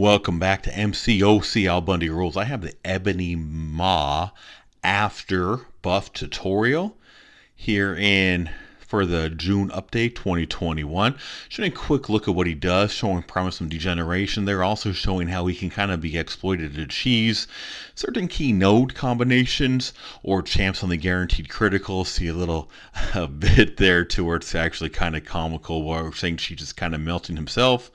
Welcome back to Mcoc AlBundyRules. I have the Ebony Maw After Buff tutorial here for the June update 2021. Showing a quick look at what he does, showing promise some degeneration there, also showing how he can kind of be exploited to cheese certain key node combinations or champs on the guaranteed critical. See a little bit there to where it's actually kind of comical where we're saying she's just kind of melting himself.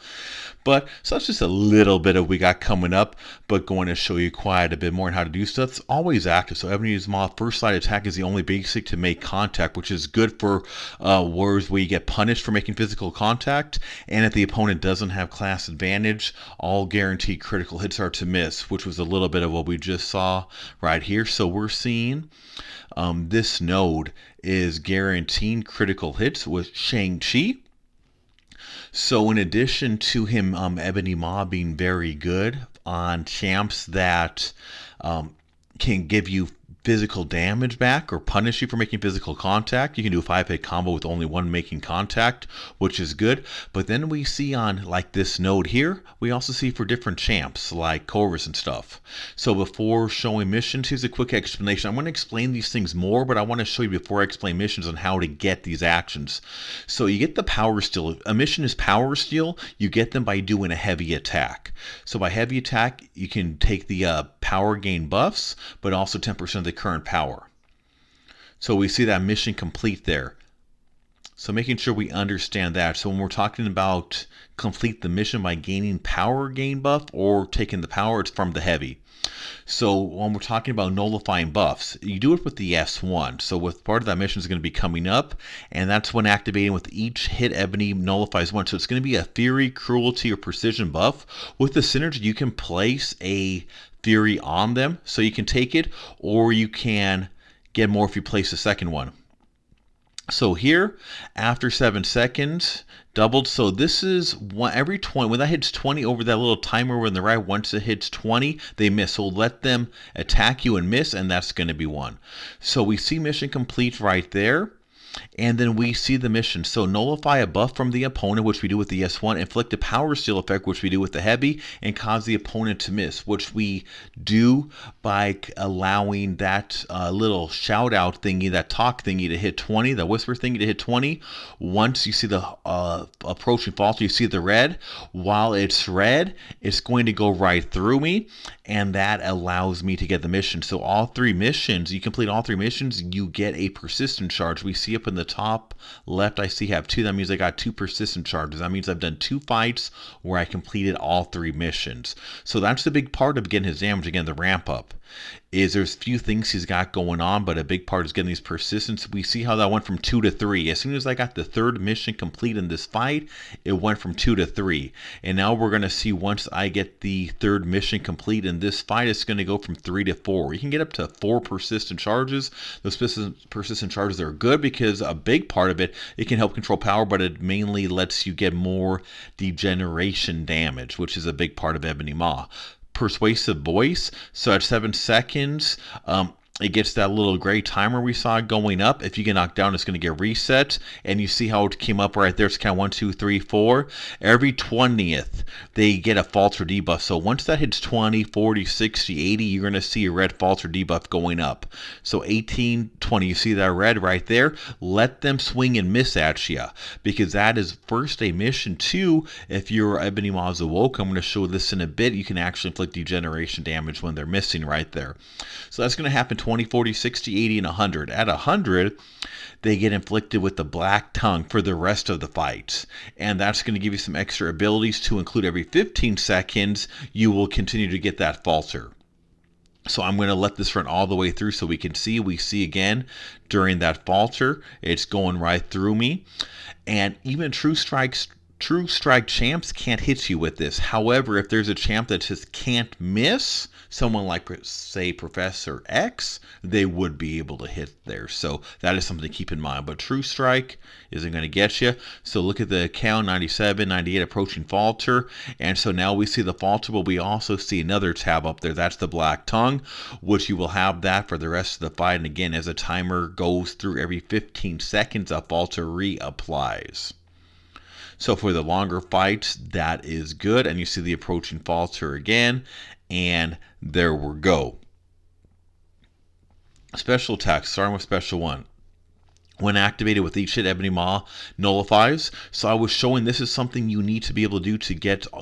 But so that's just a little bit of what we got coming up, but going to show you quite a bit more on how to do stuff. It's always active. So Ebony Maw first slide attack is the only basic to make contact, which is good for wars where you get punished for making physical contact, and if the opponent doesn't have class advantage, all guaranteed critical hits are to miss, which was a little bit of what we just saw right here. So we're seeing this node is guaranteeing critical hits with Shang-Chi. So in addition to him, Ebony Maw being very good on champs that can give you physical damage back or punish you for making physical contact. You can do a 5-hit combo with only one making contact, which is good. But then we see on like this node here, we also see for different champs like Corvus and stuff. So before showing missions, here's a quick explanation. I'm going to explain these things more, but I want to show you before I explain missions on how to get these actions. So you get the power steal. A mission is power steal. You get them by doing a heavy attack. So by heavy attack, you can take the power gain buffs, but also 10% of the current power. So we see that mission complete there. So making sure we understand that. So when we're talking about complete the mission by gaining power gain buff or taking the power, it's from the heavy. So when we're talking about nullifying buffs, you do it with the S1. So with part of that mission is going to be coming up, and that's when activating with each hit Ebony nullifies one. So it's going to be a Fury, Cruelty, or Precision buff. With the synergy, you can place a Fury on them, so you can take it, or you can get more if you place the second one. So here, after 7 seconds, doubled. So this is one every 20. When that hits 20 over that little timer on the right, once it hits 20, they miss. So let them attack you and miss, and that's going to be one. So we see mission complete right there. And then we see the mission. So nullify a buff from the opponent, which we do with the S1, inflict a power steal effect, which we do with the heavy, and cause the opponent to miss, which we do by allowing that little shout out thingy, that talk thingy to hit 20, the whisper thingy to hit 20. Once you see the approaching falter, you see the red. While it's red, it's going to go right through me, and that allows me to get the mission. So all three missions, you complete all three missions, you get a persistent charge. We see up in the top left, I see have 2. That means I got 2 persistent charges. That means I've done 2 fights where I completed all 3 missions. So that's the big part of getting his damage. Again, the ramp up is there's a few things he's got going on, but a big part is getting these persistence. We see how that went from 2 to 3. As soon as I got the 3rd mission complete in this fight, it went from 2 to 3. And now we're going to see once I get the 3rd mission complete in this fight, it's going to go from 3 to 4. You can get up to 4 persistent charges. Those persistent charges are good because a big part of it can help control power, but it mainly lets you get more degeneration damage, which is a big part of Ebony Maw. Persuasive voice, so at 7 seconds it gets that little gray timer we saw going up. If you get knocked down, it's going to get reset, and you see how it came up right there. It's kind of 1, 2, 3, 4. Every 20th they get a falter debuff. So once that hits 20, 40, 60, 80, you're going to see a red falter debuff going up. So 18, 20, you see that red right there. Let them swing and miss at you, because that is first a mission. 2, if you're Ebony Maw's awoke, I'm going to show this in a bit, you can actually inflict degeneration damage when they're missing right there. So that's going to happen 20, 40, 60, 80, and 100. At 100, they get inflicted with the black tongue for the rest of the fight. And that's going to give you some extra abilities to include every 15 seconds, you will continue to get that falter. So I'm going to let this run all the way through so we can see. We see again during that falter, it's going right through me. And even True Strike champs can't hit you with this. However, if there's a champ that just can't miss, someone like, say, Professor X, they would be able to hit there. So that is something to keep in mind. But True Strike isn't going to get you. So look at the count, 97, 98, approaching falter. And so now we see the falter, but we also see another tab up there. That's the black tongue, which you will have that for the rest of the fight. And again, as a timer goes through every 15 seconds, a falter reapplies. So for the longer fights, that is good. And you see the approaching falter again. And there we go. Special attacks, starting with special 1. When activated with each hit, Ebony Maw nullifies. So I was showing this is something you need to be able to do to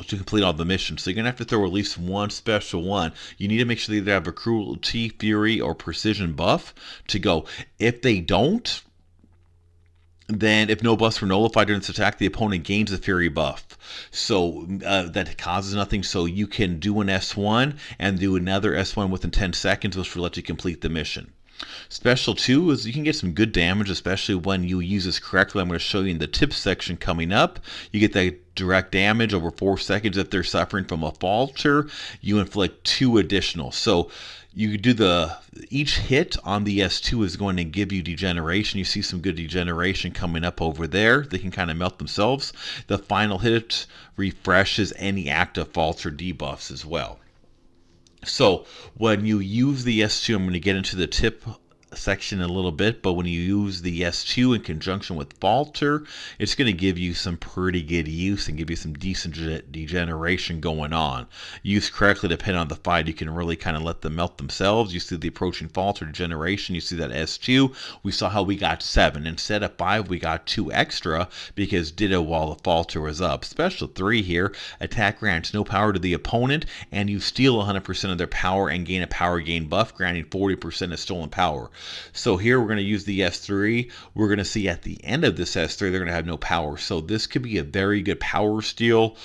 complete all the missions. So you're going to have to throw at least one special one. You need to make sure they either have a cruelty, fury, or precision buff to go. If they don't, then if no buffs were nullified during this attack, the opponent gains a fury buff. So that causes nothing. So you can do an S1 and do another S1 within 10 seconds, which will let you complete the mission. Special 2 is you can get some good damage, especially when you use this correctly. I'm going to show you in the tips section coming up. You get that direct damage over 4 seconds. If they're suffering from a falter, you inflict 2 additional. So you do each hit on the S2 is going to give you degeneration. You see some good degeneration coming up over there. They can kind of melt themselves. The final hit refreshes any active falter debuffs as well. So when you use the S2, I'm going to get into the tip section a little bit, but when you use the S2 in conjunction with falter, it's going to give you some pretty good use and give you some decent degeneration going on. Used correctly, depending on the fight, you can really kind of let them melt themselves. You see the approaching falter degeneration, you see that S2, we saw how we got 7. Instead of 5, we got 2 extra because ditto while the falter was up. Special 3 here, attack grants no power to the opponent, and you steal 100% of their power and gain a power gain buff, granting 40% of stolen power. So here we're going to use the S3. We're going to see at the end of this S3, they're going to have no power. So this could be a very good power steal,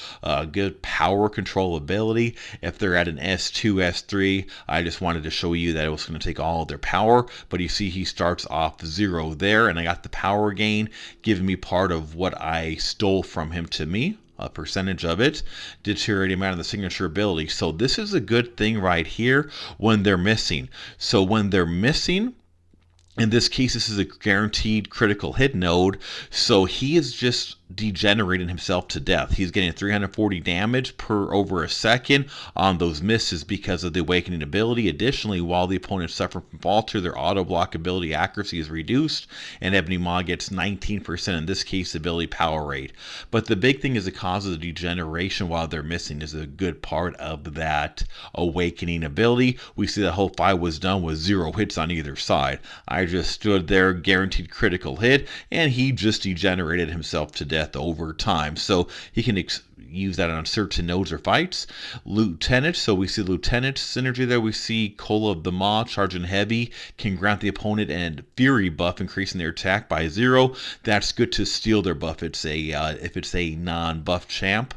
good power control ability. If they're at an S2, S3, I just wanted to show you that it was going to take all of their power. But you see he starts off 0 there, and I got the power gain, giving me part of what I stole from him to me. A percentage of it, deteriorating amount of the signature ability. So this is a good thing right here when they're missing. So when they're missing, in this case, this is a guaranteed critical hit node, so he is just degenerating himself to death. He's getting 340 damage per over a second on those misses because of the awakening ability. Additionally, while the opponent suffers from falter, their auto block ability accuracy is reduced, and Ebony Maw gets 19% in this case ability power rate. But the big thing is the cause of the degeneration while they're missing is a good part of that awakening ability. We see the whole fight was done with 0 hits on either side. I just stood there, guaranteed critical hit, and he just degenerated himself to death over time. So he can use that on certain nodes or fights. Lieutenant, so we see Lieutenant synergy there. We see Cola of the Maw charging heavy can grant the opponent and Fury buff, increasing their attack by 0. That's good to steal their buff. It's if it's a non-buff champ.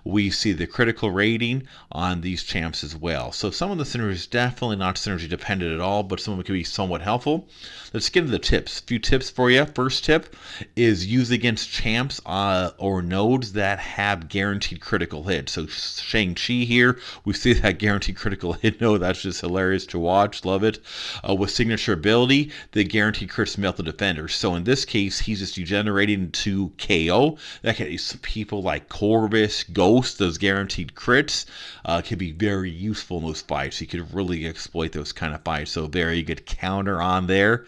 We see the critical rating on these champs as well. So some of the synergy is definitely not synergy dependent at all, but some of it can be somewhat helpful. Let's get into the tips. A few tips for you. First tip is use against champs or nodes that have guaranteed critical hit. So Shang-Chi here, we see that guaranteed critical hit node. That's just hilarious to watch. Love it. With signature ability, the guaranteed crits melt the defender. So in this case, he's just degenerating to KO. That can be some people like Corvus, Ghost. Those guaranteed crits can be very useful in those fights. You could really exploit those kind of fights. So very good counter on there.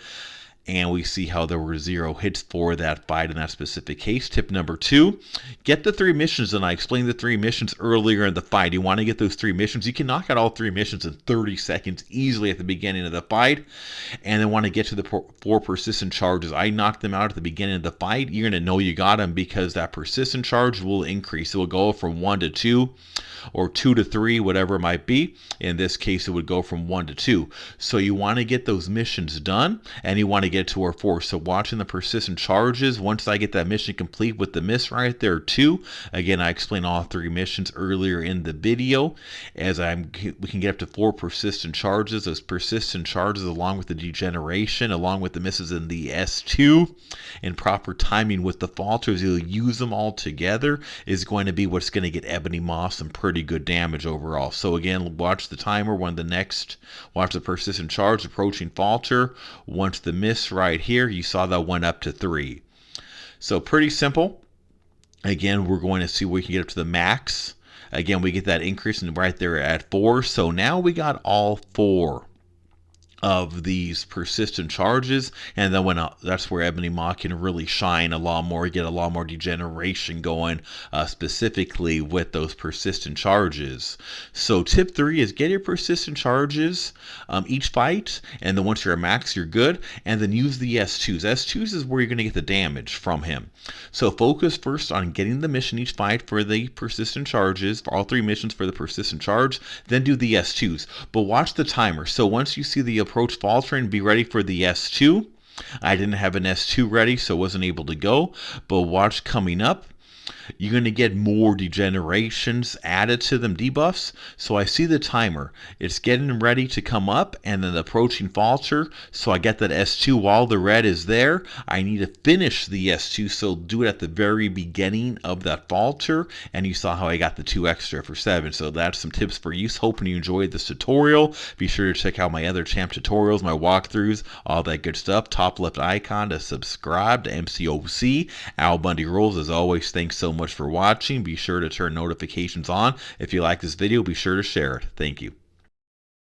And we see how there were 0 hits for that fight in that specific case. Tip number 2, get the 3 missions. And I explained the 3 missions earlier in the fight. You want to get those 3 missions. You can knock out all 3 missions in 30 seconds easily at the beginning of the fight. And then want to get to the 4 persistent charges. I knocked them out at the beginning of the fight. You're going to know you got them because that persistent charge will increase. It will go from 1 to 2 or 2 to 3, whatever it might be. In this case, it would go from 1 to 2. So you want to get those missions done, and you want to get to our 4. So watching the persistent charges, once I get that mission complete with the miss right there too. Again, I explained all 3 missions earlier in the video. As we can get up to 4 persistent charges. Those persistent charges, along with the degeneration, along with the misses in the S2, and proper timing with the falters, you'll use them all together, is going to be what's going to get Ebony Maw some pretty good damage overall. So again, watch the timer when watch the persistent charge, approaching falter. Once the miss right here, you saw that went up to 3. So pretty simple. Again, we're going to see we can get up to the max. Again, we get that increase in right there at 4. So now we got all 4 of these persistent charges, and then that's where Ebony Maw can really shine a lot more, get a lot more degeneration going, specifically with those persistent charges. So tip 3 is get your persistent charges each fight, and then once you're at max, you're good, and then use the S2s. S2s is where you're going to get the damage from him. So focus first on getting the mission each fight for the persistent charges, for all 3 missions for the persistent charge, then do the S2s. But watch the timer. So once you see the approach faltering, be ready for the S2. I didn't have an S2 ready, so wasn't able to go, but watch coming up. You're going to get more degenerations added to them debuffs. So I see the timer. It's getting ready to come up and then the approaching falter. So I get that S2 while the red is there. I need to finish the S2. So do it at the very beginning of that falter. And you saw how I got the 2 extra for 7. So that's some tips for use. Hoping you enjoyed this tutorial. Be sure to check out my other champ tutorials, my walkthroughs, all that good stuff. Top left icon to subscribe to Mcoc. AlBundyRules. As always, thanks so much for watching. Be sure to turn notifications on. If you like this video, be sure to share it. Thank you.